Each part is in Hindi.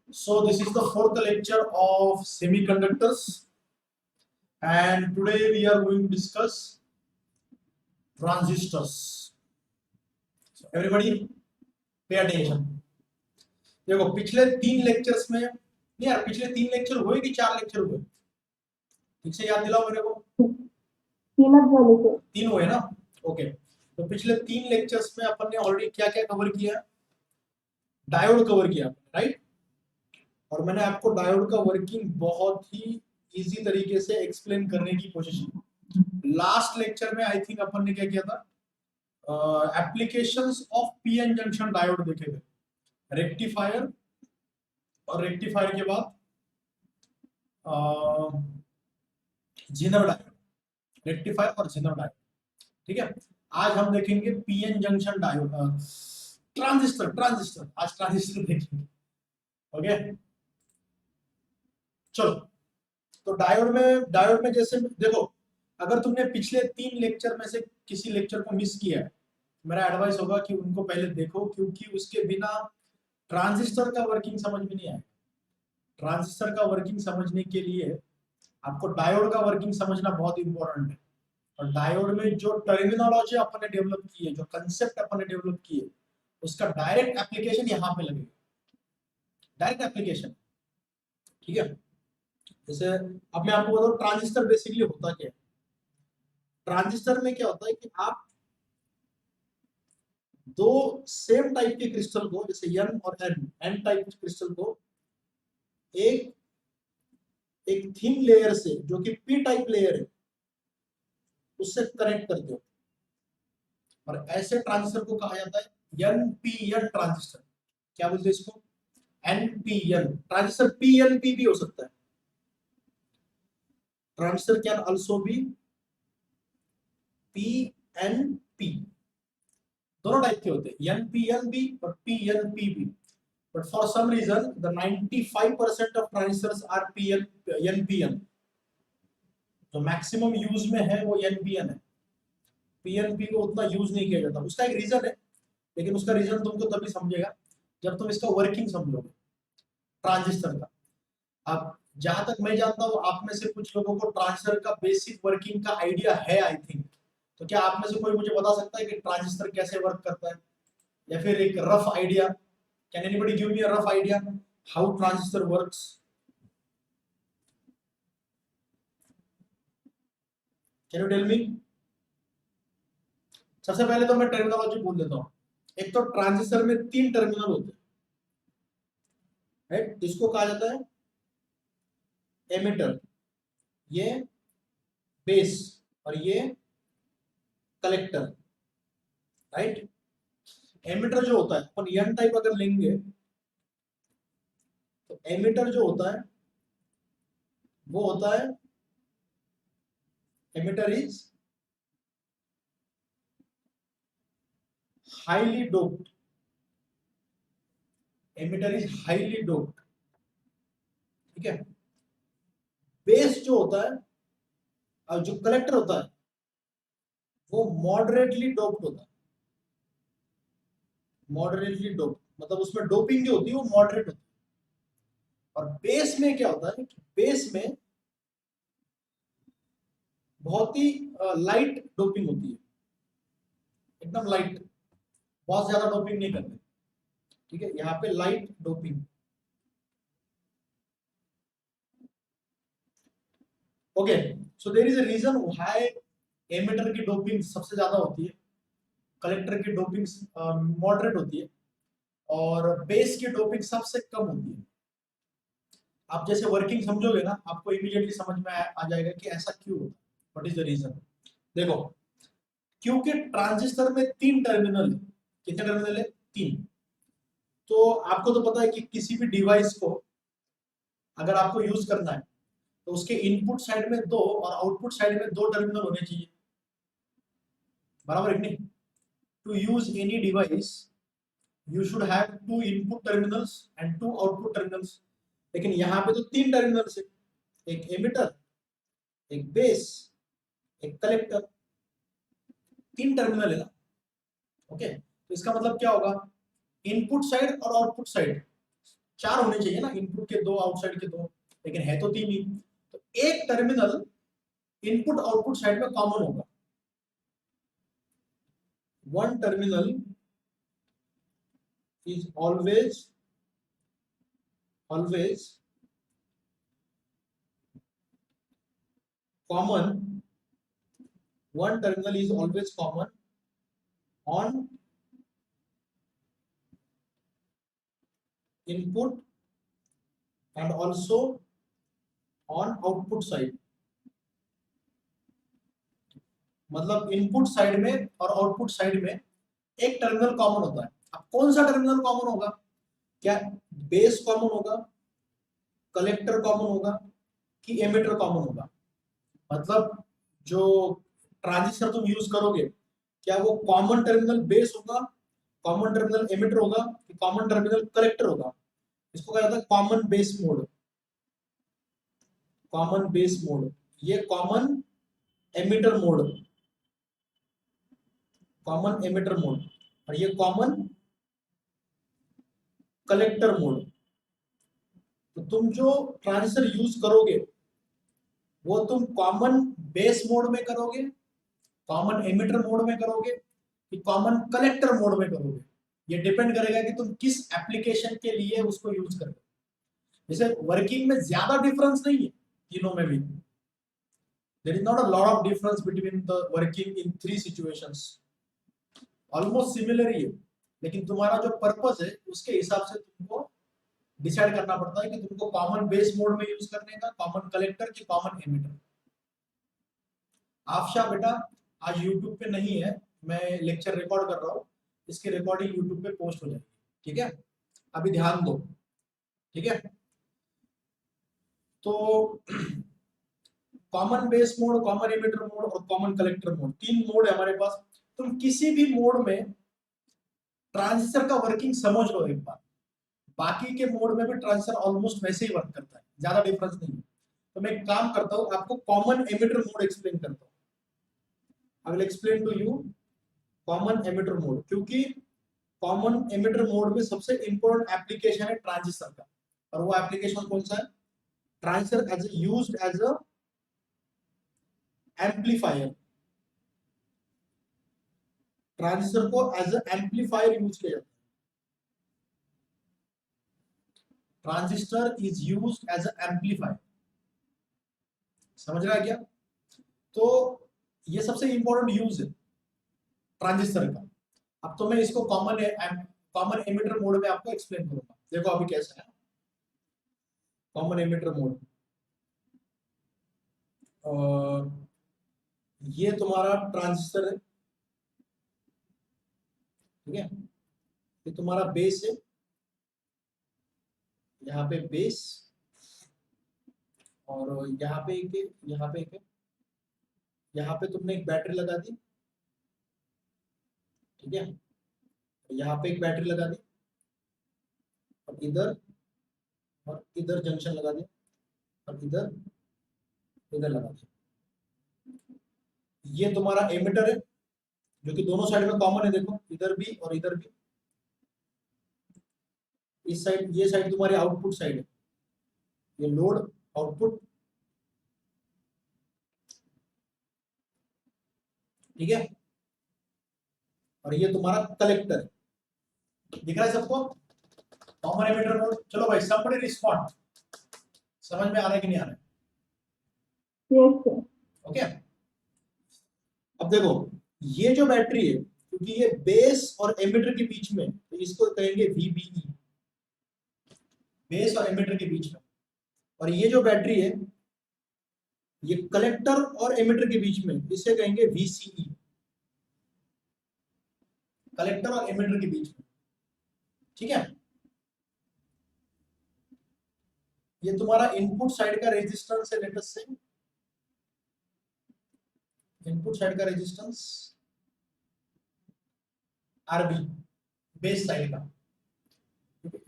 So this is the fourth lecture of semiconductors, and today we are going to discuss transistors. So everybody pay attention. देखो पिछले 3 लेक्चर्स में नहीं यार, पिछले 3 लेक्चर हुए कि 4 लेक्चर हुए? ठीक से याद दिलाओ मेरे को। तीन हुए ना? ओके, तो पिछले 3 लेक्चर्स में अपन ने ऑलरेडी क्या क्या कवर किया? डायोड कवर किया, राइट? और मैंने आपको डायोड का वर्किंग बहुत ही इजी तरीके से एक्सप्लेन करने की कोशिश की। लास्ट लेक्चर में आई थिंक अपन ने क्या किया था, applications of PN junction diode देखे थे, रेक्टिफायर, और रेक्टिफायर के बाद जिनर डायोड, रेक्टिफायर और जिनर डायोड। ठीक है, आज हम देखेंगे PN junction diode, transistor transistor आज ट्रांजिस्टर देखेंगे। ओके चलो, तो डायोड में जैसे देखो, अगर तुमने पिछले 3 लेक्चर में से किसी लेक्चर को मिस किया है, मेरा एडवाइस होगा कि उनको पहले देखो, क्योंकि उसके बिना ट्रांजिस्टर का वर्किंग समझ में नहीं आएगा। ट्रांजिस्टर का वर्किंग समझने के लिए आपको डायोड का वर्किंग समझना बहुत इंपॉर्टेंट है। और डायोड में जो टर्मिनोलॉजी अपन ने डेवलप की है, जो कंसेप्ट अपन ने डेवलप की है, उसका डायरेक्ट एप्लीकेशन यहाँ पे लगेगा, डायरेक्ट एप्लीकेशन। ठीक है, जैसे अब मैं आपको बताऊं ट्रांजिस्टर बेसिकली होता क्या है। ट्रांजिस्टर में क्या होता है कि आप दो सेम टाइप के क्रिस्टल को, जैसे एन और एन टाइप क्रिस्टल को एक एक थिन लेयर से, जो कि पी टाइप लेयर है, उससे कनेक्ट करते हो, और ऐसे ट्रांजिस्टर को कहा जाता है एनपीएन ट्रांजिस्टर। क्या बोलते हैं इसको? NPN transistor. पीएनपी भी हो सकता है, transistor can also be PNP, दोनों टाइप के होते हैं, एनपीएन भी और पीएनपी भी। But for some reason the 95% of transistors are NPN. जो मैक्सिमम यूज में है वो एनपीएन है, पीएनपी को उतना यूज नहीं किया जाता। उसका एक रीजन है, लेकिन उसका रीजन तुमको तभी समझेगा जब तुम इसका वर्किंग समझोगे ट्रांजिस्टर का। अब जहां तक मैं जानता हूं, आप में से कुछ लोगों को ट्रांजिस्टर का बेसिक वर्किंग का आइडिया है आई थिंक। तो क्या आप में से कोई मुझे बता सकता है कि ट्रांजिस्टर कैसे वर्क करता है, या फिर एक rough idea? Can anybody give me a rough idea how transistor works? Can you tell me? सबसे पहले तो मैं टर्मिनोलॉजी बोल देता हूँ। एक तो ट्रांजिस्टर में 3 टर्मिनल होते हैं, राइट? इसको कहा जाता है एमिटर, ये बेस, और ये कलेक्टर, राइट? एमिटर जो होता है, अपन एन टाइप अगर लेंगे तो एमिटर जो होता है वो होता है, emitter is highly doped, emitter is highly doped. ठीक है, बेस जो होता है और जो कलेक्टर होता है वो मॉडरेटली डोप्ड होता है। मॉडरेटली डोप्ड मतलब उसमें डोपिंग जो होती है वो मॉडरेट होती है। और बेस में क्या होता है कि बेस में बहुत ही लाइट डोपिंग होती है, एकदम लाइट, बहुत ज्यादा डोपिंग नहीं करते। ठीक है, यहाँ पे light doping. Okay, so there is a reason why emitter की डोपिंग सबसे ज्यादा होती है, कलेक्टर की डोपिंग मॉडरेट होती है, और बेस की डोपिंग सबसे कम होती है। आप जैसे वर्किंग समझोगे ना, आपको इमीडिएटली समझ में आ जाएगा कि ऐसा क्यों होता है, व्हाट इज द रीजन। देखो, क्योंकि ट्रांजिस्टर में 3 टर्मिनल है। कितने टर्मिनल है? 3। तो आपको तो पता है कि किसी भी डिवाइस को अगर आपको यूज करना है तो उसके इनपुट साइड में 2 और आउटपुट साइड में 2 टर्मिनल होने चाहिए, बराबर है नहीं? To use any device you should have 2 input terminals and 2 output terminals. लेकिन यहाँ पे तो 3 टर्मिनल्स है, एक एमिटर, एक बेस, एक कलेक्टर, 3 टर्मिनल है ना। ओके, तो इसका मतलब क्या होगा? इनपुट साइड और आउटपुट साइड 4 होने चाहिए ना, इनपुट के 2 आउटसाइड के 2, लेकिन है तो 3 ही। तो एक टर्मिनल इनपुट आउटपुट साइड में कॉमन होगा, one terminal is always common, one terminal is always common on input and also on output side। मतलब इनपुट साइड में और आउटपुट साइड में एक टर्मिनल कॉमन होता है। अब कौन सा टर्मिनल कॉमन होगा? क्या बेस कॉमन होगा, कलेक्टर कॉमन होगा, कि एमिटर कॉमन होगा? मतलब जो ट्रांजिस्टर तुम यूज करोगे, क्या वो कॉमन टर्मिनल बेस होगा, कॉमन टर्मिनल एमिटर होगा, कि कॉमन टर्मिनल कलेक्टर होगा? इसको कहा जाता है common base mode, common base mode. ये common emitter mode, common emitter mode, और ये कॉमन कलेक्टर मोड। तो तुम जो ट्रांजिस्टर यूज करोगे वो तुम कॉमन बेस मोड में करोगे, कॉमन एमिटर मोड में करोगे, कि कॉमन कलेक्टर मोड में करोगे? ये डिपेंड करेगा कि तुम किस एप्लीकेशन के लिए उसको यूज करोगे। जैसे वर्किंग में ज्यादा डिफरेंस नहीं है तीनों में भी, there is not a lot of difference between the working in 3 situations, almost similar ही है, लेकिन तुम्हारा जो पर्पस है उसके हिसाब से तुमको डिसाइड करना पड़ता है कि तुमको कॉमन बेस मोड में यूज करने का, कॉमन कलेक्टर की कॉमन एमिटर। आफशा बेटा आज यूट्यूब पे नहीं है, मैं लेक्चर रिकॉर्ड कर रहा हूँ, इसकी रिकॉर्डिंग यूट्यूब पे पोस्ट हो जाएगी, ठीक है? अभी ध्यान दो, ठीक है? तो common base mode, common emitter mode और कॉमन कलेक्टर मोड, 3 मोड है हमारे पास। तुम किसी भी मोड में ट्रांजिस्टर का वर्किंग समझ लो एक बार, बाकी के मोड में भी ट्रांजिस्टर ऑलमोस्ट वैसे ही वर्क करता है, ज्यादा डिफरेंस नहीं है। तो मैं एक काम करता हूँ, आपको कॉमन एमिटर मोड एक्सप्लेन करता हूँ। I will explain to you common emitter mode, क्योंकि कॉमन एमिटर मोड में सबसे इंपॉर्टेंट एप्लीकेशन है ट्रांजिस्टर का, और वो एप्लीकेशन कौन सा है? Transistor as used as a amplifier, transistor को एज अ एम्पलीफायर यूज किया जाता है। Transistor is used as a amplifier, समझ रहा है क्या? तो ये सबसे इंपॉर्टेंट यूज है ट्रांजिस्टर का। अब तो मैं इसको कॉमन एमिटर मोड में आपको एक्सप्लेन करूंगा। देखो अभी कैसा है कॉमन एमिटर मोड। ये तुम्हारा ट्रांजिस्टर है, ठीक है? ये तुम्हारा बेस है, यहाँ पे बेस, और यहाँ पे एक है, यहाँ पे एक है, यहाँ पे तुमने एक बैटरी लगा दी, ठीक है? यहाँ पे एक बैटरी लगा दी, और इधर जंक्शन लगा दिया, और इधर लगा दिया। ये तुम्हारा एमिटर है जो कि दोनों साइड में कॉमन है, देखो इधर भी और इधर भी। इस साइड, ये साइड तुम्हारी आउटपुट साइड है, ये लोड आउटपुट, ठीक है? और ये तुम्हारा कलेक्टर है, दिख रहा है सबको? Common emitter mode. चलो भाई somebody रिस्पॉन्ड, समझ में आ रहा है कि नहीं आ रहा है? Yes sir. ओके, अब देखो ये जो बैटरी है, क्योंकि ये बेस और एमिटर के बीच में, तो इसको कहेंगे VBE, बेस और एमिटर के बीच में। और ये जो बैटरी है ये कलेक्टर और एमिटर के बीच में, इसे कहेंगे VCE, कलेक्टर और एमिटर के बीच में, ठीक है? ये तुम्हारा इनपुट साइड का रेजिस्टेंस है, लेट अस से इनपुट साइड का रेजिस्टेंस RB, बेस साइड का,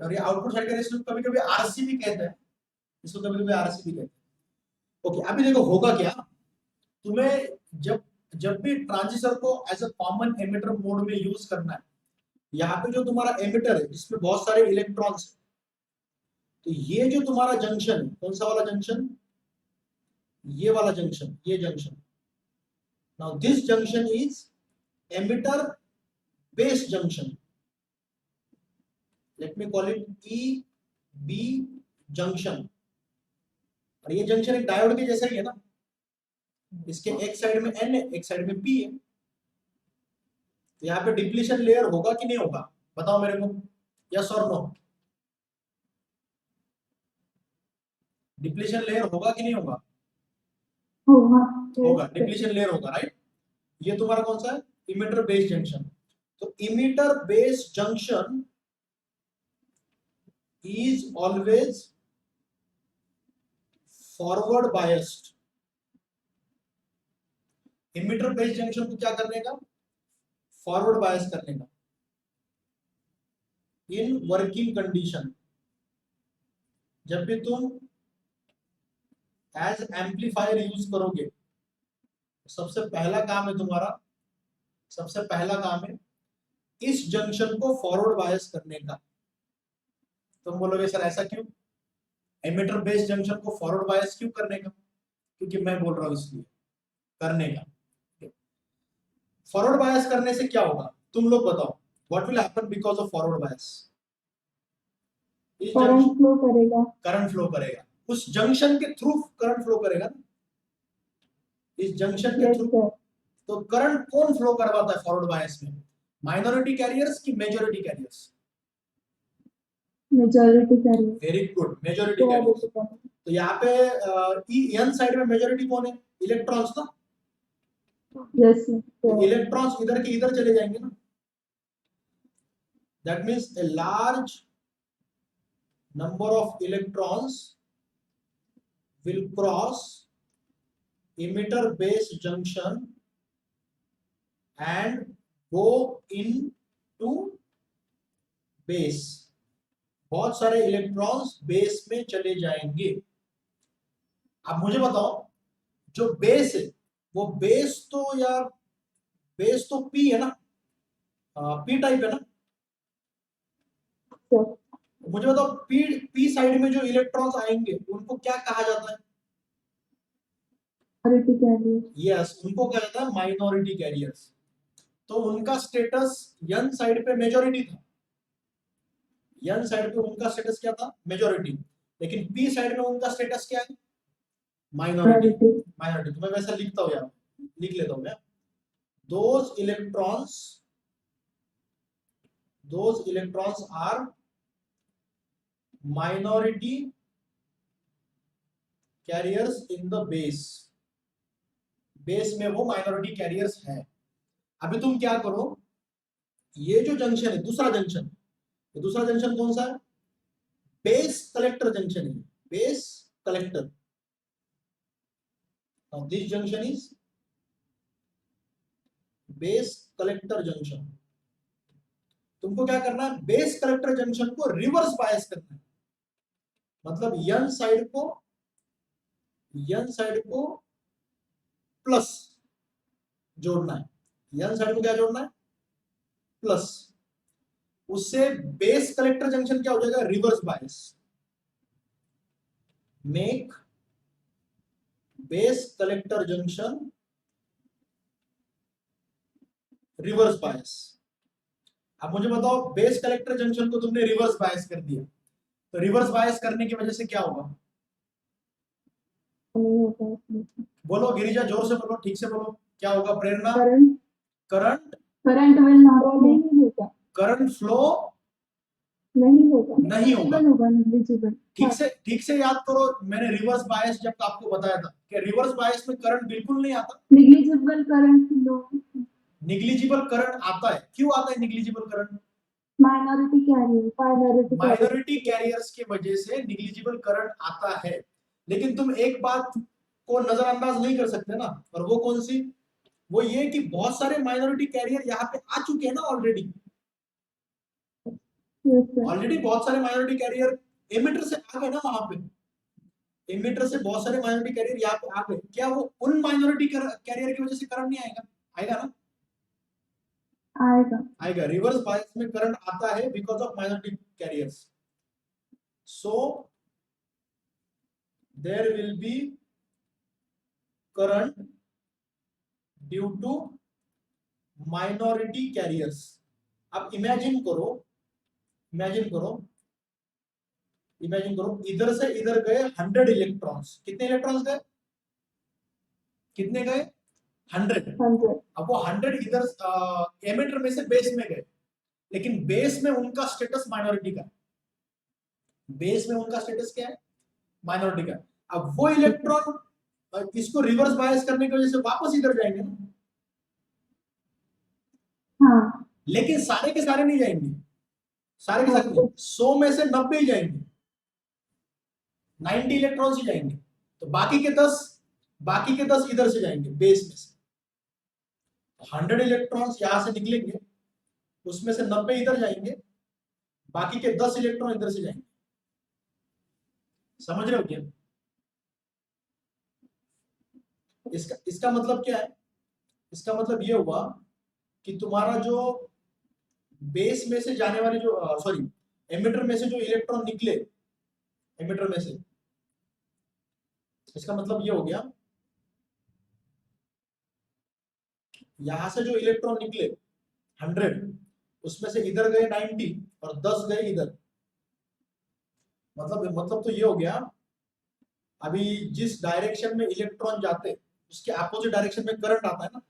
और ये आउटपुट साइड का रेजिस्टेंस कभी कभी RC भी कहते हैं, इसको कभी कभी RC भी कहते हैं। ओके, अभी देखो होगा क्या, तुम्हें जब जब भी ट्रांजिस्टर को as a common emitter mode में यूज करना है, यहाँ पे जो तुम्हारा एमिटर है जिसमें बहुत सारे इलेक्ट्रॉन्स, तो ये जो तुम्हारा जंक्शन है, कौन सा वाला जंक्शन, ये वाला जंक्शन, ये junction, now this junction is emitter base junction, let me call it E B junction. और ये जंक्शन एक डायोड के जैसा ही है ना, इसके एक साइड में एन है, एक साइड में पी है। तो यहाँ पे डिप्लीशन लेयर होगा कि नहीं होगा, बताओ मेरे को, यस और नो, डिप्लीशन लेयर होगा कि नहीं होगा, होगा। होगा, Yes, sir. डिप्लीशन लेयर होगा, राइट। ये तुम्हारा कौन सा है, इमिटर बेस जंक्शन। तो emitter base junction is always forward biased. Emitter base junction को क्या करने का, फॉरवर्ड बायस करने का। इन वर्किंग कंडीशन, जब भी तुम एज एम्पलीफायर यूज करोगे, सबसे पहला काम है तुम्हारा, सबसे पहला काम है इस जंक्शन को फॉरवर्ड बायस करने का। तुम बोलोगे सर ऐसा क्यों, एमिटर बेस जंक्शन को फॉरवर्ड बायस क्यों करने का, क्योंकि मैं बोल रहा हूं इसलिए करने का। फॉरवर्ड बायस करने से क्या होगा, तुम लोग बताओ, what will happen because of forward bias. इस करंट जंक्शन, फ्लो करेगा। करंट फ्लो करेगा, उस जंक्शन के थ्रू करंट फ्लो करेगा ना, इस जंक्शन के Yes, थ्रू। sir. तो करंट कौन फ्लो करवाता है फॉरवर्ड बायस में, माइनॉरिटी कैरियर्स की मेजॉरिटी कैरियर्स, Majority करेगा। Very good, majority carriers. तो यहाँ पे एन साइड में मेजॉरिटी कौन है, इलेक्ट्रॉन्स ना, Yes, sir. तो इलेक्ट्रॉन्स इधर के इधर चले जाएंगे ना, that means a large number of electrons will cross emitter base junction and go into base। बहुत सारे इलेक्ट्रॉन्स बेस में चले जाएंगे। अब मुझे बताओ, जो बेस है वो बेस तो यार, बेस तो पी है ना, पी टाइप है ना। Sir. मुझे बताओ पी पी साइड में जो इलेक्ट्रॉन्स आएंगे उनको क्या कहा जाता है, Majority करेगा। यस, उनको कहा जाता है माइनॉरिटी कैरियर्स। तो उनका स्टेटस यन साइड पे मेजॉरिटी था, यन साइड पे उनका स्टेटस क्या था, मेजॉरिटी। लेकिन पी साइड में उनका स्टेटस क्या है, माइनॉरिटी। Majority. माइनॉरिटी तो मैं वैसा लिखता हूँ यार, लिख लेता हूँ मैं, those electrons are minority carriers in the base. Base में वो माइनॉरिटी कैरियर्स है। अभी तुम क्या करो, ये जो जंक्शन है, दूसरा जंक्शन, दूसरा जंक्शन कौन सा है, बेस कलेक्टर जंक्शन है, base collector. Now this junction is base collector junction. तुमको क्या करना है, बेस कलेक्टर जंक्शन को रिवर्स बायस करना है, मतलब यन साइड को प्लस जोड़ना है, यन साइड को क्या जोड़ना है, प्लस। उससे बेस कलेक्टर जंक्शन क्या हो जाएगा, reverse bias. Make base collector junction reverse bias. अब मुझे बताओ, बेस कलेक्टर जंक्शन को तुमने रिवर्स बायस कर दिया, तो रिवर्स बायस करने की वजह से क्या होगा, नहीं होगा इसमें। बोलो गिरिजा, जोर से बोलो, ठीक से बोलो, क्या होगा Prerna, current current current will not नहीं होगा। करंट फ्लो नहीं होगा। नहीं होगा। होगा नेग्लिजिबल। ठीक से याद करो, मैंने रिवर्स बायस जब आपको बताया था कि रिवर्स बायस में करंट बिल्कुल नहीं आता, negligible current flow. Negligible current आता है। क्यों आता है negligible current, minority carrier minority carriers की वजह से निग्लिजिबल करंट आता है। लेकिन तुम एक बात को नजरअंदाज नहीं कर सकते ना, और वो कौन सी, वो ये कि बहुत सारे माइनॉरिटी कैरियर यहाँ पे आ चुके हैं ना ऑलरेडी, ऑलरेडी बहुत सारे माइनॉरिटी कैरियर एमिटर से आ गए ना, वहां पे एमिटर से बहुत सारे माइनॉरिटी कैरियर यहाँ पे आ गए। क्या वो उन माइनॉरिटी कैरियर की वजह से करंट नहीं आएगा, आएगा ना, आएगा। आएगा। रिवर्स बायस में करंट आता है because of minority carriers. So there will be current due to minority carriers. अब इमेजिन करो, इमेजिन करो, इमेजिन करो, इधर से इधर गए 100 इलेक्ट्रॉन्स। कितने इलेक्ट्रॉन्स गए? कितने गए? 100। 100 अब वो 100 इधर एमिटर में से बेस में गए, लेकिन बेस में उनका स्टेटस माइनॉरिटी का, बेस में उनका स्टेटस क्या है? माइनॉरिटी का। अब वो इलेक्ट्रॉन इसको रिवर्स बायस करने की वजह से वापस इधर जाएंगे ना, हाँ लेकिन सारे के सारे नहीं जाएंगे, सारे के सारे नहीं, 100 में से 90 ही जाएंगे, 90 इलेक्ट्रॉन्स ही जाएंगे। तो बाकी के 10 इधर से जाएंगे बेस में से। 100 इलेक्ट्रॉन्स यहां से निकलेंगे, उसमें से 90 इधर जाएंगे, बाकी के 10 इलेक्ट्रॉन इधर से जाएंगे। समझ रहे हो क्या? इसका मतलब क्या है? इसका मतलब ये हुआ कि तुम्हारा जो बेस में से जाने वाले जो सॉरी एमिटर में से जो इलेक्ट्रॉन निकले, एमिटर में से, इसका मतलब ये हो गया यहां से जो इलेक्ट्रॉन निकले 100, उसमें से इधर गए 90 और 10 गए इधर। मतलब तो ये हो गया, अभी जिस डायरेक्शन में इलेक्ट्रॉन जाते उसके अपोजिट डायरेक्शन में करंट आता है ना,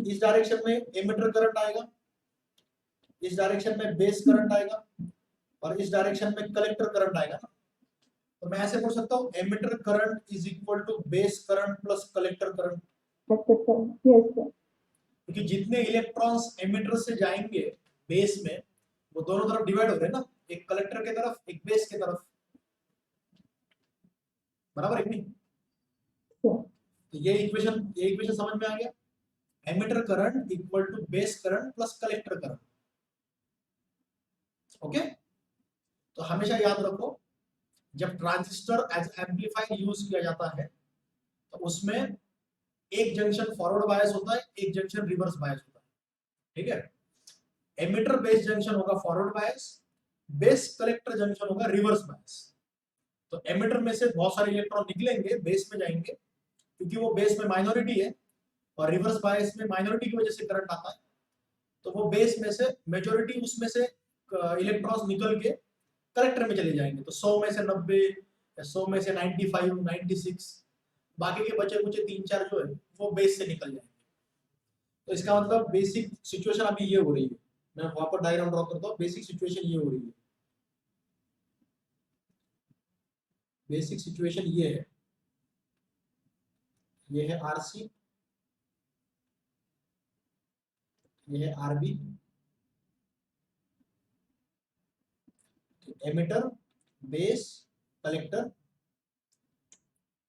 इस डायरेक्शन में एमिटर करंट आएगा, इस डायरेक्शन में बेस करंट आएगा, और इस डायरेक्शन में कलेक्टर करंट आएगा ना। तो मैं ऐसे बोल सकता हूँ emitter current is equal to base current plus collector current, yes sir. क्योंकि जितने इलेक्ट्रॉन्स एमिटर से जाएंगे बेस में, वो दोनों तरफ डिवाइड हो रहे हैं ना, एक कलेक्टर के तरफ एक बेस के तरफ, बराबर है नहीं? तो ये इक्वेशन समझ में आ गया। Emitter current equal to base current plus collector current. Okay, तो हमेशा याद रखो, जब ट्रांजिस्टर एज एम्पलीफायर यूज किया जाता है तो उसमें एक जंक्शन फॉरवर्ड बायस होता है, एक जंक्शन रिवर्स बायस होता है। ठीक है, एमिटर बेस जंक्शन होगा forward bias, base collector junction होगा रिवर्स बायस। तो एमिटर में से बहुत सारे इलेक्ट्रॉन निकलेंगे, बेस में जाएंगे, क्योंकि वो बेस में माइनॉरिटी है, और रिवर्स बायस में माइनॉरिटी की वजह से करंट आता है, तो वो बेस में से मेजॉरिटी उसमें से इलेक्ट्रॉन्स निकल के कलेक्टर में चले जाएंगे। तो 100 में से 90, 100 में से 95, 96, बाकी के बचे कुछ 3-4 जो है वो बेस से निकल जाएंगे। तो इसका मतलब बेसिक सिचुएशन अभी ये हो रही है, मैं वहां पर डायग्राम ड्रॉ करता हूँ। बेसिक सिचुएशन ये हो रही है, बेसिक सिचुएशन ये है आरसी, ये है RB, emitter base collector.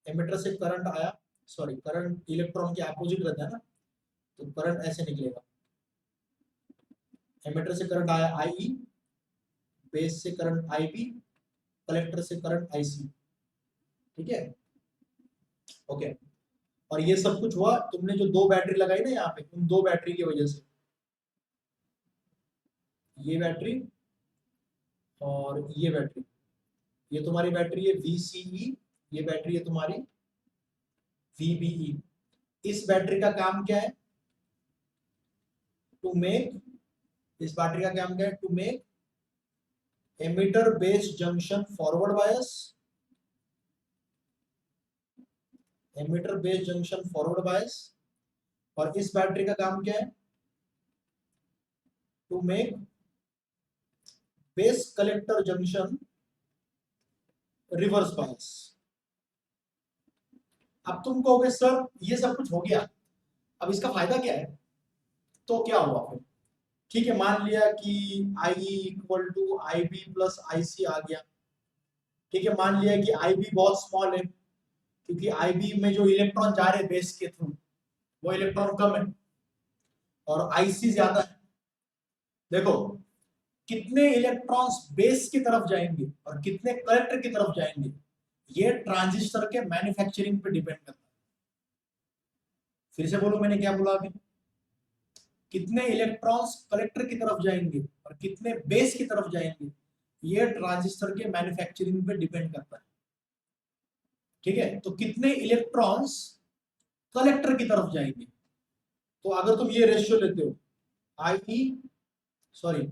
Emitter से करंट आया, सॉरी करंट इलेक्ट्रॉन के अपोजिट रहता है ना, तो करंट ऐसे निकलेगा। एमिटर से करंट आया आई, बेस से करंट आईबी, कलेक्टर से करंट आईसी। ठीक है, ओके। और ये सब कुछ हुआ, तुमने जो 2 बैटरी लगाई ना यहाँ पे, उन 2 बैटरी की वजह से, ये बैटरी और ये बैटरी, ये तुम्हारी बैटरी है VCE, ये बैटरी है तुम्हारी VBE। इस बैटरी का काम क्या है? टू मेक, इस बैटरी का काम क्या है? To make emitter base junction forward bias, emitter base junction forward bias. और इस बैटरी का काम क्या है? To make base collector junction reverse bias. अब तुम कहोगे सर ये सब कुछ हो गया, अब इसका फायदा क्या है? तो क्या हुआ फिर? ठीक है, मान लिया कि I equal to I B plus I C आ गया। ठीक है, मान लिया कि आई बी बहुत स्मॉल है, क्योंकि आई बी में जो इलेक्ट्रॉन जा रहे हैं बेस के थ्रू, वो इलेक्ट्रॉन कम है, और आई सी ज्यादा है। देखो कितने इलेक्ट्रॉन्स बेस की तरफ जाएंगे और कितने कलेक्टर की तरफ जाएंगे, ये ट्रांजिस्टर के मैन्युफैक्चरिंग पे डिपेंड करता है। फिर से बोलो, मैंने क्या बोला अभी? कितने इलेक्ट्रॉन्स कलेक्टर की तरफ जाएंगे और कितने बेस की तरफ जाएंगे, ये ट्रांजिस्टर के मैन्युफैक्चरिंग पे डिपेंड करता है, ठीक है। तो कितने इलेक्ट्रॉन्स कलेक्टर की तरफ जाएंगे, तो अगर तुम ये रेशियो लेते हो आई सॉरी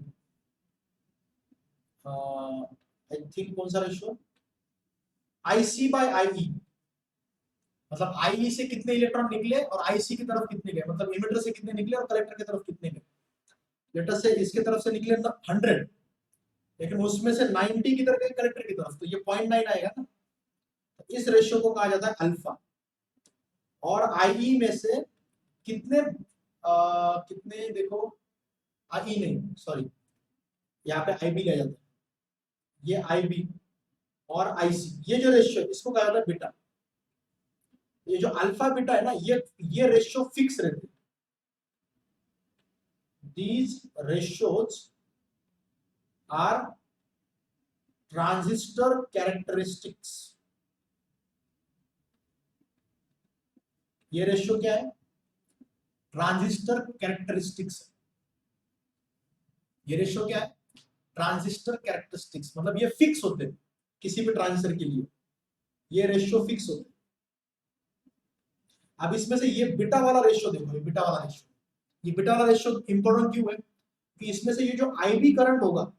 आई थिंक कौन सा रेशियो, आईसी बाय आईई, मतलब आईई से कितने इलेक्ट्रॉन निकले और आईसी की तरफ कितने गए, मतलब इमिटर से कितने निकले और कलेक्टर की तरफ कितने गए। लेटर से इसके तरफ से निकले 100, लेकिन उसमें से 90 किधर गए, कलेक्टर की तरफ, तो ये 0.9 आएगा ना। तो इस रेशियो को कहा जाता है अल्फा। और आईई में से कितने कितने देखो, आई नहीं सॉरी, यहाँ पे आईबी लिया जाता है, ये आईबी और आईसी, ये जो रेशियो इसको कहा जाता है बीटा। ये जो अल्फा बीटा है ना, ये रेशियो फिक्स रहते हैं। These ratios are transistor characteristics। ये रेशियो क्या है, ट्रांजिस्टर कैरेक्टरिस्टिक्स। ये रेशियो क्या है, ट्रांजिस्टर कैरेक्टरिस्टिक्स, मतलब ये फिक्स होते हैं किसी भी ट्रांजिस्टर के लिए, ये रेशियो फिक्स होते हैं। अब इसमें से ये बीटा वाला रेशियो देखो, ये बीटा वाला रेशियो, ये बीटा वाला रेशियो इंपॉर्टेंट क्यों है कि इसमें से ये जो आईबी करंट होगा,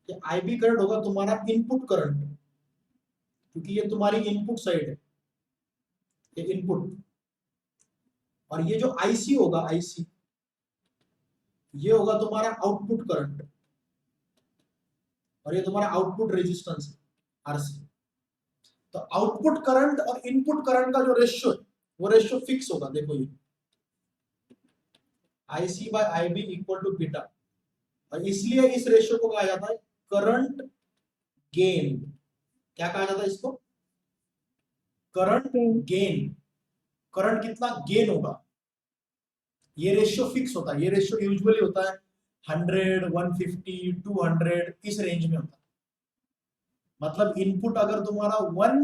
ये आईबी करंट होगा तुम्हारा इनपुट करंट, क्योंकि ये तुम्हारी इनपुट साइड है, ये इनपुट। और ये जो आईसी होगा, आईसी ये होगा तुम्हारा आउटपुट करंट, और ये तुम्हारा आउटपुट रेजिस्टेंस है, आरसी। तो आउटपुट करंट और इनपुट करंट का जो रेशियो है वो रेशियो फिक्स होगा। देखो ये IC by IB equal to beta, और इसलिए इस रेशियो को कहा जाता है करंट गेन। क्या कहा जाता है इसको, करंट गेन। करंट कितना गेन होगा, ये रेशियो फिक्स होता है। ये रेशियो यूजुअली होता है 100, 150, 200, इस रेंज में होता है। मतलब इनपुट अगर तुम्हारा 1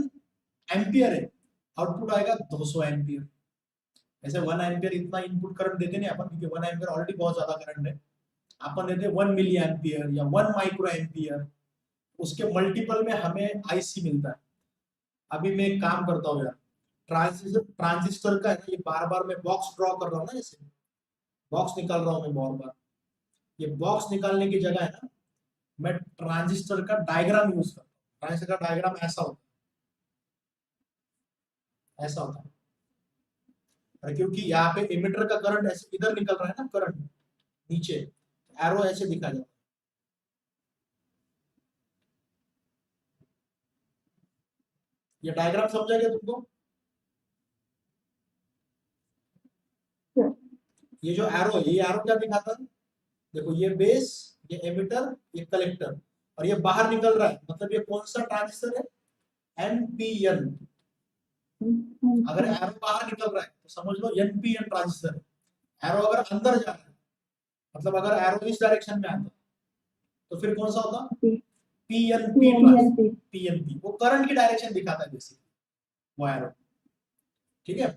एम्पियर है, आउटपुट आएगा 200 एम्पियर। ऐसे 1 एम्पियर इतना इनपुट करंट देते नहीं अपन, क्योंकि 1 एम्पियर ऑलरेडी बहुत ज्यादा करंट है। अपन देते 1 मिली एम्पियर या 1 माइक्रो एम्पियर, उसके मल्टीपल में हमें आईसी मिलता है। अभी मैं एक काम करता हूँ यार, ट्रांजिस्टर का है ना, ये बार बार मैं बॉक्स ड्रॉ कर रहा हूँ ना, ऐसे बॉक्स निकाल रहा हूँ मैं बार बार। ये बॉक्स निकालने की जगह है ना, मैं ट्रांजिस्टर का डायग्राम यूज करता हूँ। ट्रांजिस्टर का डायग्राम ऐसा होता है, ऐसा होता है। और क्योंकि यहाँ पे इमिटर का करंट ऐसे इधर निकल रहा है ना, करंट नीचे, एरो ऐसे दिखा जाता है। ये डायग्राम समझा गया तुमको? ये जो एरो है, ये एरो क्या दिखाता है, देखो ये बेस, ये एमिटर, ये कलेक्टर, और ये बाहर निकल रहा है, मतलब ये कौन सा ट्रांजिस्टर है, एनपीएन। अगर एरो बाहर निकल रहा है तो समझ लो एनपीएन ट्रांजिस्टर है। एरो अगर अंदर जा रहा है, मतलब अगर एरो इस डायरेक्शन में आता है, तो फिर कौन सा होता, पीएनपी ट्रांजिस्टर। पीएनपी वो करंट की डायरेक्शन दिखाता है बेसिकली, वो एरो, ठीक है।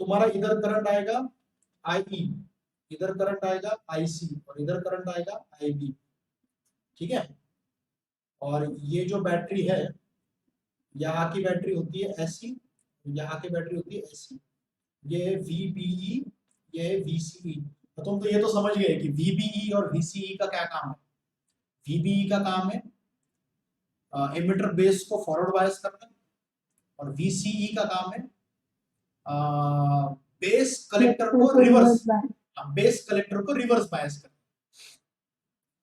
तुम्हारा इधर करंट आएगा आई, इधर करंट आएगा आईसी, और इधर करंट आएगा आईबी, ठीक है। और ये जो बैटरी है, यहाँ की बैटरी होती है ऐसी, यहाँ की बैटरी होती है ऐसी, ये VBE, ये VCE। तो तुम तो ये तो समझ गए कि VBE और VCE का क्या काम है। VBE का काम है एमिटर बेस को फॉरवर्ड बायस करना, और VCE का काम है बेस कलेक्टर को रिवर्स, बेस कलेक्टर को रिवर्स बायस करना,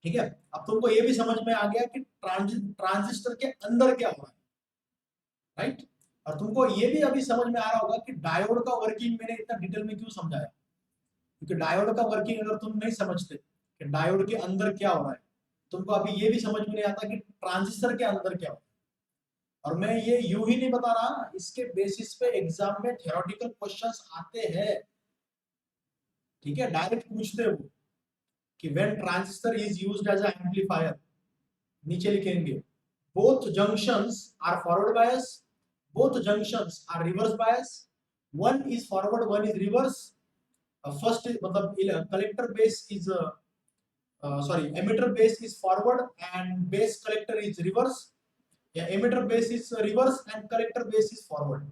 ठीक है। अब तुमको ये भी समझ में आ गया कि ट्रांजिस्टर के अंदर क्या हो रहा है, राइट। और तुमको ये भी अभी समझ में आ रहा होगा कि डायोड का वर्किंग मैंने इतना डिटेल में क्यों समझाया, क्योंकि डायोड का वर्किंग अगर तुम नहीं समझते कि डायोड के अंदर क्या हो रहा है, तुमको अभी ये भी समझ में नहीं आता कि ट्रांजिस्टर के अंदर क्या हो रहा है। और मैं ये यूं ही नहीं बता रहा, इसके बेसिस पे एग्जाम में थ्योरेटिकल क्वेश्चंस आते हैं, ठीक है। डायरेक्ट पूछते हो कि when transistor is used as a amplifier, नीचे लिखेंगे both junctions are forward bias, both junctions are reverse bias, one is forward, one is reverse। First मतलब collector base is sorry, emitter base is forward and base collector is reverse, या emitter base is reverse and collector base is forward.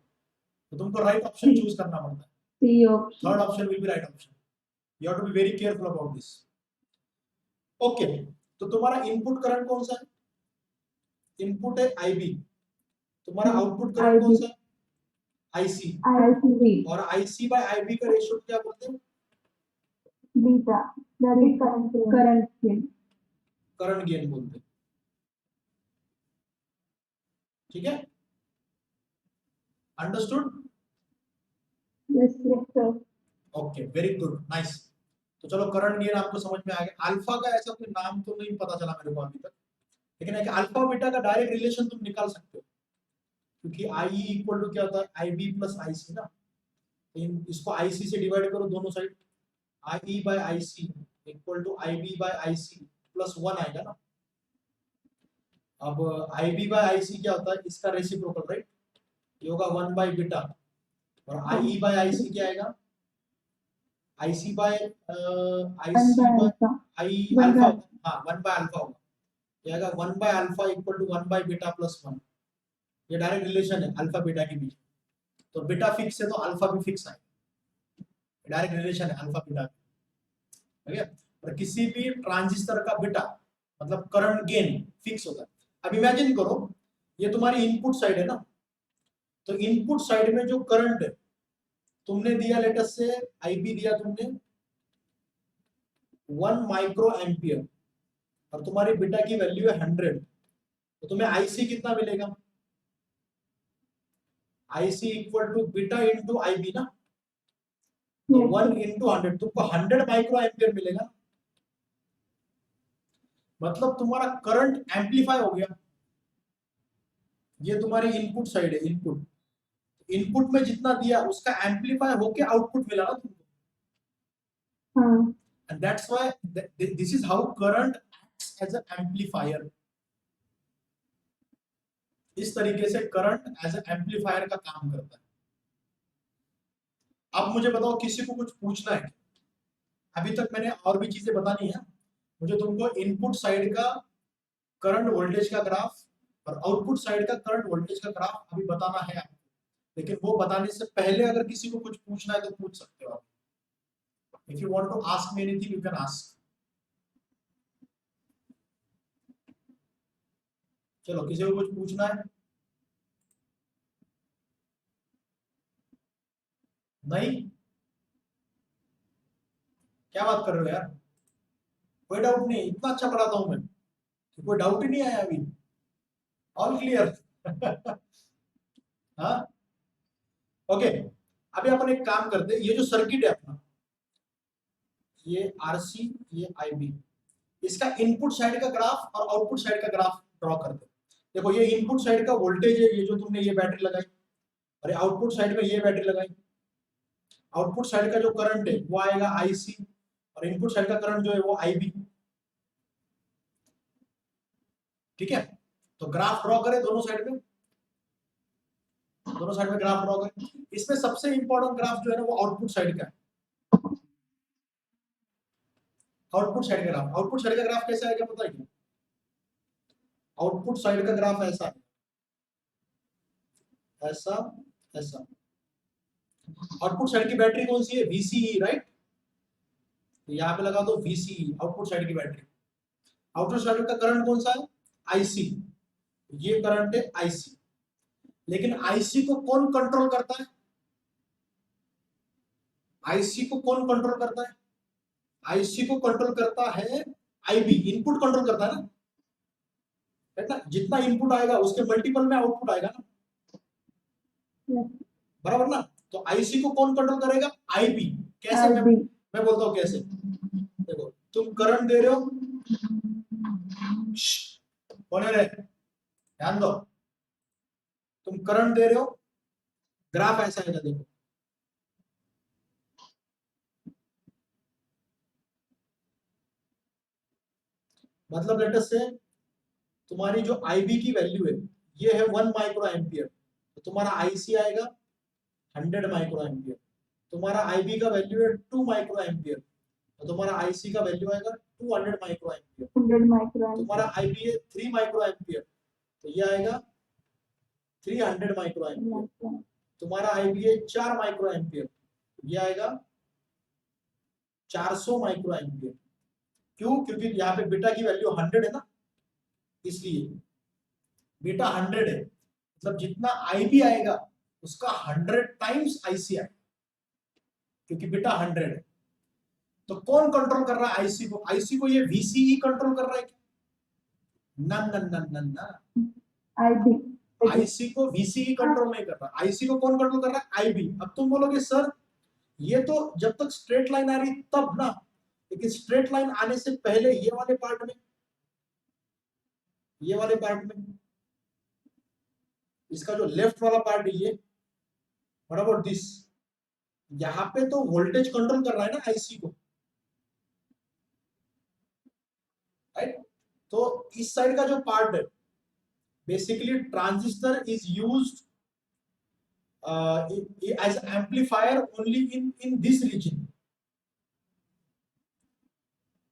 तो तुमको right option choose करना पड़ता है. C option. Third option will be right option. You have to be very careful about this. Okay, तो तुम्हारा इनपुट करंट कौन सा है? इनपुट है IB. तुम्हारा आउटपुट करंट कौन सा है? IC. IC. और IC by IB का रेशियो क्या बोलते हैं? Beta. That is current gain. Current gain बोलते हैं. ठीक है? Understood? Yes, yes, sir. Okay, very good, nice. तो चलो करंट गेन आपको समझ में आ गया. अल्फा का ऐसा कोई नाम तो नहीं पता चला मेरे को अभी तक, लेकिन एक अल्फा बीटा का डायरेक्ट रिलेशन तुम निकाल सकते हो, क्योंकि IE इक्वल टू क्या होता है? IB प्लस IC ना. इसको IC से डिवाइड करो दोनों side. IE by IC equal to IB by IC plus 1 आएगा ना. अब IB by IC क्या होता है? इसका रेसिप्रोकल, राइट? ये होगा 1 by बीटा. और IE by IC क्या आएगा? IC by I alpha. हाँ, 1 by अल्फा होगा. ये आएगा 1 by alpha equal to 1 by beta plus 1. ये डायरेक्ट रिलेशन है अल्फा बीटा के बीच. तो बीटा फिक्स है तो अल्फा भी फिक्स है. डायरेक्ट रिलेशन है अल्फा बीटा. ठीक है? और किसी भी ट्रांजिस्टर का बीटा मतलब करंट गेन फिक्स होता है. अब इमेजिन करो ये तुम्हारी इनपुट साइड है ना, तो इनपुट साइड में जो करंट है तुमने दिया, लेटेस्ट से IB दिया तुमने 1 माइक्रो एम्पियर और तुम्हारी बीटा की वैल्यू है 100, तो तुम्हें IC कितना मिलेगा? IC equal to beta into IB ना. 1 इंटू 100 तुमको 100 माइक्रो एम्पियर मिलेगा. मतलब तुम्हारा करंट एम्पलीफाई हो गया. ये तुम्हारी इनपुट साइड है. इनपुट में जितना दिया उसका एम्पलीफाई होके आउटपुट मिला ना तुमको. And that's why this is how current acts as an amplifier. इस तरीके से करंट एज एन एम्पलीफायर का काम करता है. अब मुझे बताओ किसी को कुछ पूछना है? अभी तक मैंने और भी चीजें बतानी है. मुझे तुमको इनपुट साइड का करंट वोल्टेज का ग्राफ और आउटपुट साइड का करंट वोल्टेज का ग्राफ अभी बताना है आपको. लेकिन वो बताने से पहले अगर किसी को कुछ पूछना है तो पूछ सकते हो आप. If you want to ask me anything you can ask. चलो, किसी को कुछ पूछना है? नहीं? क्या बात कर रहे हो यार? कोई डाउट नहीं? इतना अच्छा पढ़ाता हूं मैं कि कोई डाउट ही नहीं आया अभी. All clear? हाँ, ओके. अभी अपन एक काम करते हैं. ये जो सर्किट है अपना, ये RC, ये IB, इसका इनपुट साइड का ग्राफ और आउटपुट साइड का ग्राफ ड्रॉ करते हैं. देखो, ये इनपुट साइड का वोल्टेज है, ये जो तुमने ये बैटरी लगाई, और आउटपुट साइड में ये बैटरी लगाई. आउटपुट साइड का जो करंट है वो आएगा IC और इनपुट साइड का करंट जो है वो IB. ठीक है? तो ग्राफ ड्रॉ करें दोनों साइड में. दोनों साइड में ग्राफ ड्रॉ करें. इसमें सबसे इंपॉर्टेंट ग्राफ जो है ना वो आउटपुट साइड का है. आउटपुट साइड का ग्राफ. आउटपुट साइड का ग्राफ कैसा आएगा पता है क्या? आउटपुट साइड का ग्राफ ऐसा है, ऐसा ऐसा. आउटपुट साइड की बैटरी कौन सी है? VCE, right? तो यहाँ पे लगा दो VCE, आउटपुट साइड की बैटरी. आउटपुट साइड का करंट कौन सा है? IC. ये करंट है IC. लेकिन IC को कौन कंट्रोल करता है? IC को कौन कंट्रोल करता है? IC को कंट्रोल करता है IB. इनपुट कंट्रोल करता है ना. जितना इनपुट आएगा उसके मल्टीपल में आउटपुट आएगा ना. बराबर ना. तो IC को कौन कंट्रोल करेगा? IB. कैसे? मैं बोलता हूँ कैसे. देखो, तुम करंट दे रहे हो, कौन है? ध्यान दो. तुम करंट दे रहे हो, ग्राफ ऐसा है ना. देखो, मतलब लेटेस्ट से तुम्हारी जो IB की वैल्यू है ये है 1 माइक्रो एम्पियर, तो तुम्हारा IC आएगा 100 माइक्रो एम्पियर. तुम्हारा IB का वैल्यू है 2 माइक्रो एम्पियर, तो तुम्हारा IC का वैल्यू आएगा 200 माइक्रो एम्पियर। 100 माइक्रो तुम्हारा आईबी है 3 माइक्रो एम्पियर, तो ये आएगा 300 माइक्रो एम्पियर। तुम्हारा आईबी है 4 माइक्रो एम्पियर, ये आएगा 400 माइक्रो एम्पियर। क्यों? क्योंकि यहाँ पे बीटा की वैल्यू 100 है ना, इसलिए बीटा 100 है, मतलब जितना आईबी आएगा उसका 100 टाइम्स आईसी आएगा, क्योंकि बीटा 100 है। तो कौन कंट्रोल कर रहा है आईसी को? आईसी को ये वीसीई कंट्रोल कर रहा है क्या? ना ना ना ना ना, आईबी आईसी को वीसीई कंट्रोल नहीं कर रहा, आईसी को कौन कंट्रोल कर रहा है? आईबी। अब तुम बोलोगे सर ये तो जब तक स्ट्रेट लाइन आ रही तब ना, लेकिन स्ट्रेट लाइन आने से पहले ये वाले पार्ट में, ये वाले पार्ट में, इसका जो लेफ्ट वाला पार्ट है ये, व्हाट अबाउट दिस, यहाँ पे तो वोल्टेज कंट्रोल कर रहा है ना आईसी को, राइट? तो इस साइड का जो पार्ट है, basically transistor is used as amplifier only in this region।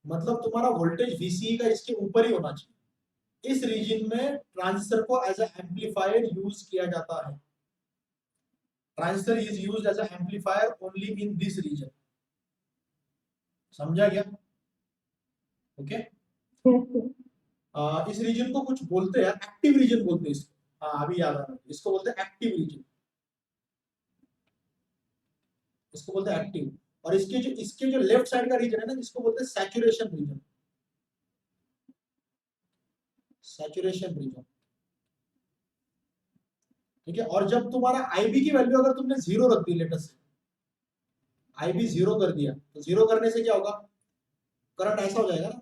मतलब तुम्हारा वोल्टेज VCE का इसके ऊपर ही होना चाहिए। इस रीजन में ट्रांजिस्टर को एज एम्पलीफायर यूज किया जाता है। Transistor is used as amplifier only in this region. समझा गया? ओके। इस रीजन को कुछ बोलते हैं, एक्टिव रीजन बोलते हैं इसको। हाँ अभी याद आ रहा है, इसको बोलते हैं एक्टिव रीजन, इसको बोलते हैं एक्टिव। और इसके जो लेफ्ट साइड का रीजन है ना, जिसको बोलते हैं सैचुरेशन रीजन, सैचुरेशन रीजन, ठीक है। और जब तुम्हारा आईबी की वैल्यू अगर तुमने 0 रख दी, लेटेस्ट से आईबी 0 कर दिया, तो 0 करने से क्या होगा? करंट ऐसा हो जाएगा ना,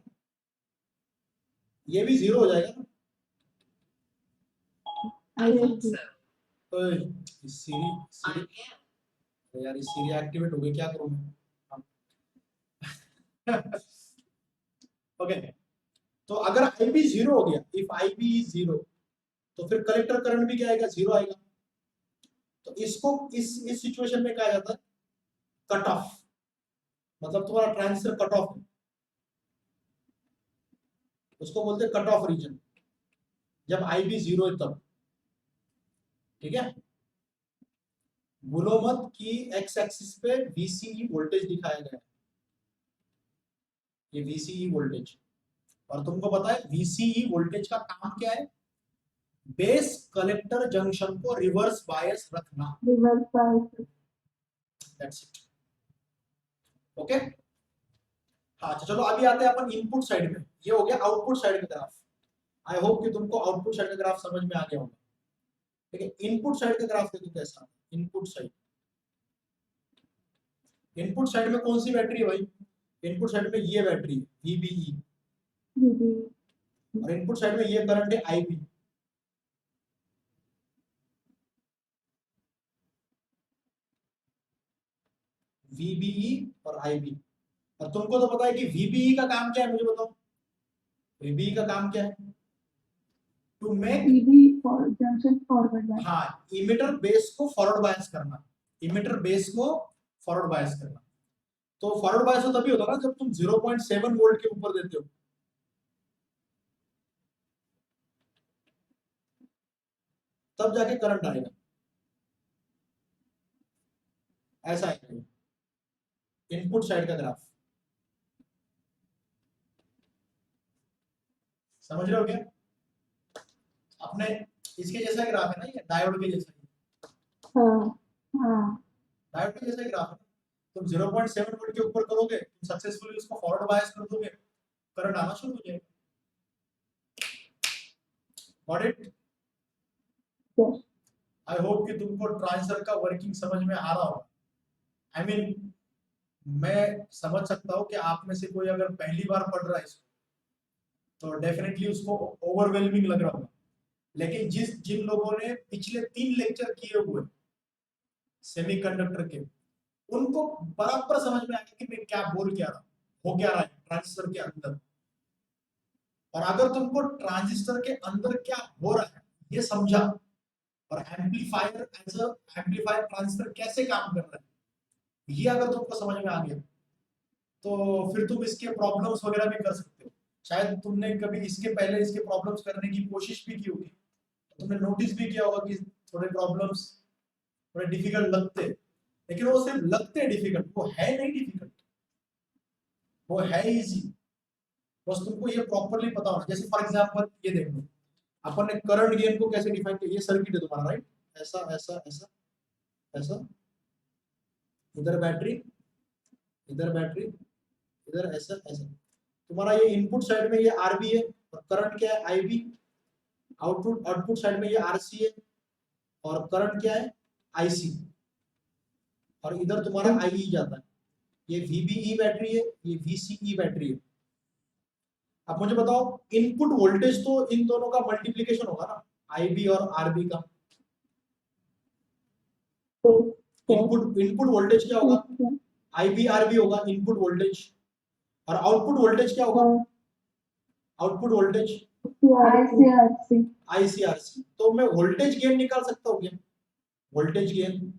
ये भी 0 हो जाएगा ना। सीरी यार, इस सीरी एक्टिवेट हो गई, क्या करूं मैं? ओके, तो अगर आईबी 0 हो गया, इफ आईबी इज 0, तो फिर कलेक्टर करंट भी क्या आएगा? 0 आएगा। तो इसको इस सिचुएशन में कहा जाता है कट ऑफ, मतलब तुम्हारा ट्रांजिस्टर कट ऑफ है, उसको बोलते हैं कट ऑफ रीजन, जब आईबी 0 है तब, ठीक है। भूलो मत कि एक्स एक्सिस पे वीसीई वोल्टेज दिखाया गया है, ये वीसीई वोल्टेज। और तुमको पता है वीसीई वोल्टेज का काम क्या है? बेस कलेक्टर जंक्शन को रिवर्स बायस रखना, reverse bias. That's it. Okay. हाँ तो चलो अभी आते हैं अपन इनपुट साइड में। ये हो गया आउटपुट साइड का ग्राफ। आई होप कि तुमको आउटपुट साइड का ग्राफ समझ में आ गया होगा। ठीक है, इनपुट साइड का ग्राफ देखो कैसा। इनपुट साइड, इनपुट साइड में कौन सी बैटरी है भाई? इनपुट साइड में ये बैटरी है VBE, और इनपुट साइड में ये करंट है IB। VBE और IB। और तुमको तो पता है कि VBE का काम क्या है, मुझे बताओ। VBE का काम क्या है? To make junction forward. हाँ, इमिटर बेस को फॉरवर्ड बायस करना, इमिटर बेस को फॉरवर्ड बायस करना। तो फॉरवर्ड बायस तो तभी होता है ना जब तुम 0.7 वोल्ट के ऊपर देते हो, तब जाके करंट आएगा, ऐसा है इनपुट साइड का ग्राफ। समझ रहे हो क्या? अपने इसके जैसा ग्राफ है ना, ये डायोड के जैसा। डायोड के जैसा ग्राफ है। तुम 0.7 वोल्ट के ऊपर करोगे, तुम सक्सेसफुली उसको फॉरवर्ड बायस कर दोगे, करंट आना शुरू हो जाएगा। Got it? आई होप कि तुमको ट्रांजिस्टर का वर्किंग समझ में आ रहा होगा। आई मीन मैं समझ सकता हूँ कि आप में से कोई अगर पहली बार पढ़ रहा है इसको, तो डेफिनेटली उसको ओवरवेलमिंग लग रहा होगा। लेकिन जिन लोगों ने पिछले 3 लेक्चर किए हुए सेमीकंडक्टर के, उनको बराबर समझ में आएगा कि मैं क्या बोल क्या रहा, हो क्या रहा है ट्रांजिस्टर के अंदर। और अगर तुमको ट्रांजिस्टर के अंदर क्या हो रहा है ये समझा, और amplifier as a amplifier transistor कैसे काम कर रहा है ये अगर तुमको समझ में आ गया, तो फिर तुम इसके प्रॉब्लम्स वगैरह भी कर सकते हो। शायद तुमने कभी इसके पहले इसके प्रॉब्लम्स करने की कोशिश भी की होगी, तो तुमने नोटिस भी किया होगा कि थोड़े प्रॉब्लम्स थोड़े डिफिकल्ट लगते हैं, लेकिन वो सिर्फ लगते हैं डिफिकल्ट, वो है नहीं डिफिकल्ट, वो है इजी। बस तुमको ये प्रॉपरली पता होना। जैसे फॉर एग्जांपल ये देख लो, अपन ने करंट गेन को कैसे डिफाइन किया, ये सर्किट है तुम्हारा, राइट? ऐसा ऐसा ऐसा ऐसा, इधर बैटरी, इधर बैटरी, इधर ऐसा ऐसा। तुम्हारा ये इनपुट साइड में ये आरबी है, और करंट क्या है? आईबी। आउटपुट आउटपुट साइड में ये आरसी है, और करंट क्या है? आईसी। और इधर तुम्हारा आई जाता है। ये वीबीई बैटरी है, ये वीसीई बैटरी है। अब मुझे बताओ, इनपुट वोल्टेज तो इन दोनों का मल्टीप्लीकेशन होगा ना, आईबी और आरबी का। इनपुट इनपुट वोल्टेज क्या होगा? आईबी आरबी होगा इनपुट वोल्टेज। और आउटपुट वोल्टेज क्या होगा? Output voltage IC RC. तो मैं वोल्टेज गेन निकाल सकता हूँ क्या? वोल्टेज गेन,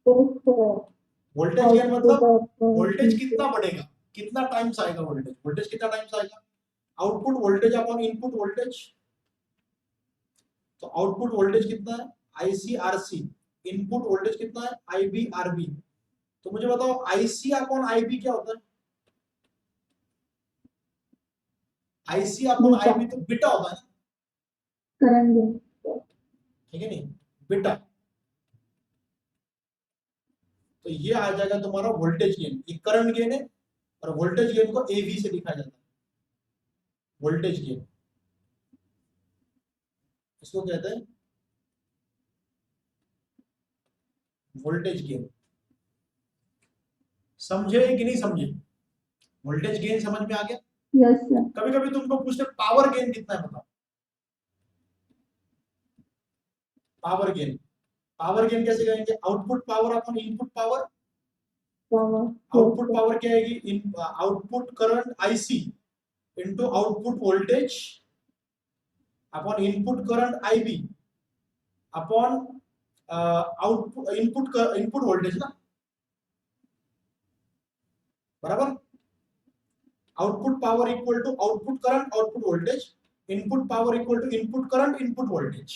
वोल्टेज गेन मतलब वोल्टेज कितना बढ़ेगा, कितना टाइम्स आएगा वोल्टेज, वोल्टेज कितना टाइम्स आएगा? Output voltage upon input voltage. तो आउटपुट वोल्टेज कितना है? आईसीआरसी। इनपुट वोल्टेज कितना है? IB RB. तो मुझे बताओ आईसी अपॉन आईबी क्या होता है? आईसी अपॉन आईबी तो बीटा होता है ना, ठीक है नहीं? बीटा। तो ये आ जाएगा तुम्हारा वोल्टेज गेन। ये करंट गेन है, और वोल्टेज गेन को एवी से दिखाया जाता है, वोल्टेज गेन। इसको कहते हैं वोल्टेज गेन। समझे कि नहीं समझे? वोल्टेज गेन समझ में आ गया? Yes sir. कभी कभी तुमको पूछते पावर गेन कितना है, बताओ। पावर गेन, पावर गेन कैसे करेंगे? Output power upon input power. Output power क्या आएगी? Output current IC into output voltage upon input current IB upon output input voltage ना, बराबर? Output power equal to output current output voltage, input power equal to input current input voltage.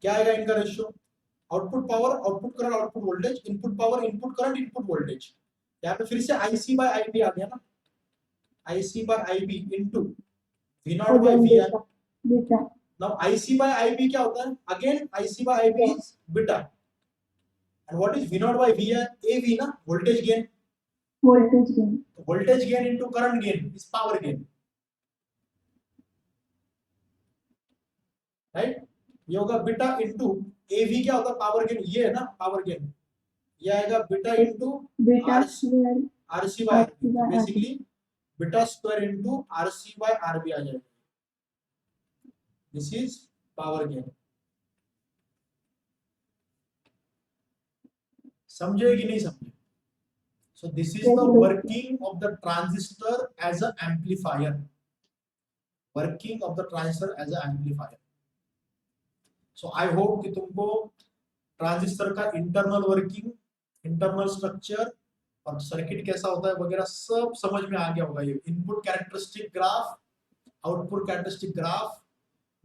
क्या आएगा इनका ratio? Output power output current output voltage, input power input current input voltage. यहाँ पे फिर से आईसी बाय आईबी आ गया ना, IC by IB into V naught by V I. Now IC by IB क्या होता है? Again IC by IB is beta, and what is V naught by V I? AV ना, voltage gain. Voltage gain into current gain is power gain, right? ये होगा बीटा इनटू एवी। क्या होता है? Power gain. ये है ना पावर गेन, ये आएगा beta into RC by RB. Basically beta square into RC by RB आ जाएगा। This is power gain. समझे कि नहीं समझे? So this is the working of the transistor as a amplifier, working of the transistor as a amplifier. So I hope कि तुमको ट्रांजिस्टर का इंटरनल वर्किंग, इंटरनल स्ट्रक्चर और सर्किट कैसा होता है वगैरह सब समझ में आ गया होगा। ये input characteristic graph, output characteristic graph,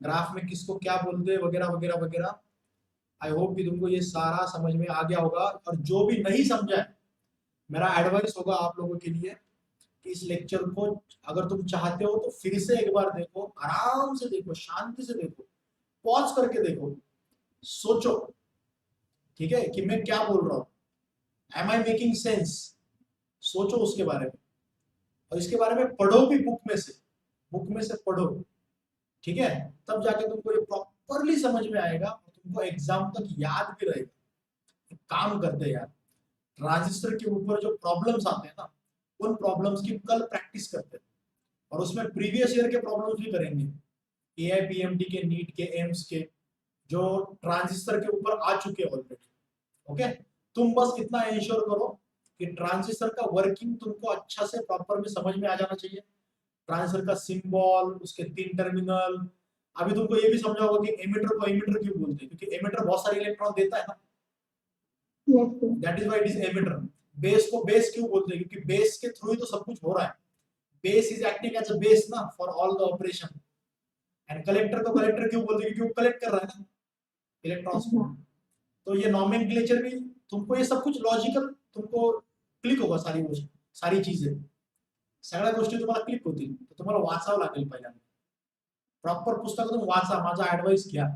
graph में किसको क्या बोलते हैं वगैरह वगैरह वगैरह। आई होप कि तुमको ये सारा समझ में आ गया होगा। और जो भी नहीं समझा है, मेरा एडवाइस होगा आप लोगों के लिए कि इस लेक्चर को अगर तुम चाहते हो तो फिर से एक बार देखो, आराम से देखो, शांति से देखो, पॉज करके देखो, सोचो, ठीक है, कि मैं क्या बोल रहा हूँ, एम आई मेकिंग सेंस। सोचो उसके बारे में, और इसके बारे में पढ़ो भी, बुक में से पढ़ो, ठीक है? तब जाके तुमको ये प्रॉपरली समझ में आएगा और तुमको एग्जाम तक याद भी रहेगा। काम करते यार, ट्रांजिस्टर के ऊपर जो प्रॉब्लम्स आते हैं ना, उन प्रॉब्लम्स की कल प्रैक्टिस करते हैं, और उसमें प्रीवियस ईयर के प्रॉब्लम्स भी करेंगे, एआईपीएमटी के, नीट के, एम्स के, जो ट्रांजिस्टर के ऊपर आ चुके हैं ऑलरेडी। ओके, तुम बस इतना इंश्योर करो कि ट्रांजिस्टर का वर्किंग तुमको अच्छा से प्रॉपर में समझ में आ जाना चाहिए। ट्रांजिस्टर का सिंबल, उसके 3 टर्मिनल। अभी तुमको ये भी समझा होगा कि एमिटर को एमिटर क्यों बोलते हैं, क्योंकि एमिटर बहुत सारे इलेक्ट्रॉन देता है ना, that is why it is emitter. Base को बेस क्यों बोलते हैं, क्योंकि बेस के थ्रू ही तो सब कुछ हो रहा है। Base is acting as a base ना for all the operation. And collector को कलेक्टर क्यों बोलते हैं, क्योंकि वो कलेक्ट कर रहा है ना इलेक्ट्रॉन्स को। तो ये नॉमेनक्लेचर भी तुमको, ये सब कुछ लॉजिकल तुमको क्लिक होगा, सारी गोष्टी, सारी चीजें, सगळ्या गोष्टी तुम्हाला क्लिक होतील. तर तुम्हाला वाचावं लागेल पहिल्यांदा. प्रॉपर पुस्तकातून वाचा, माझा ऍडवाइस घ्या.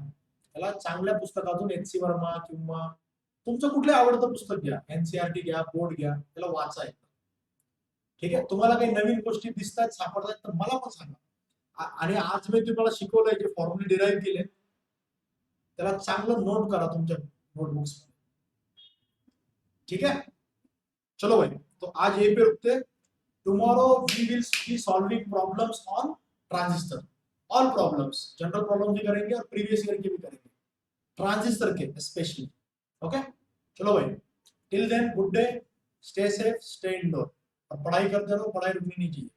त्याला चांगल्या पुस्तकातून एन सी वर्मा किंवा तुमचं कुठलं आवडतं पुस्तक घ्या, एनसीईआरटी घ्या, बोर्ड घ्या, त्याला वाचा एकदा. ठीक आहे. तुम्हाला काही नवीन गोष्टी दिसतात, सापडतात तर मला पण सांगा. आणि आज मी तुम्हाला शिकवलंय, जे फॉर्म्युले डिराईव्ह केले, त्याला चांगलं नोट करा तुमच्या नोटबुक्स. ठीक है, चलो भाई, तो आज यहीं पे रुकते. Tomorrow we will be solving problems on transistor, all problems, general problem भी करेंगे और प्रीवियस ईयर के भी करेंगे, ट्रांजिस्टर के स्पेशली. ओके, चलो भाई, till then good day, stay safe, stay indoor, और पढ़ाई करते रहो, पढ़ाई रुकनी नहीं चाहिए.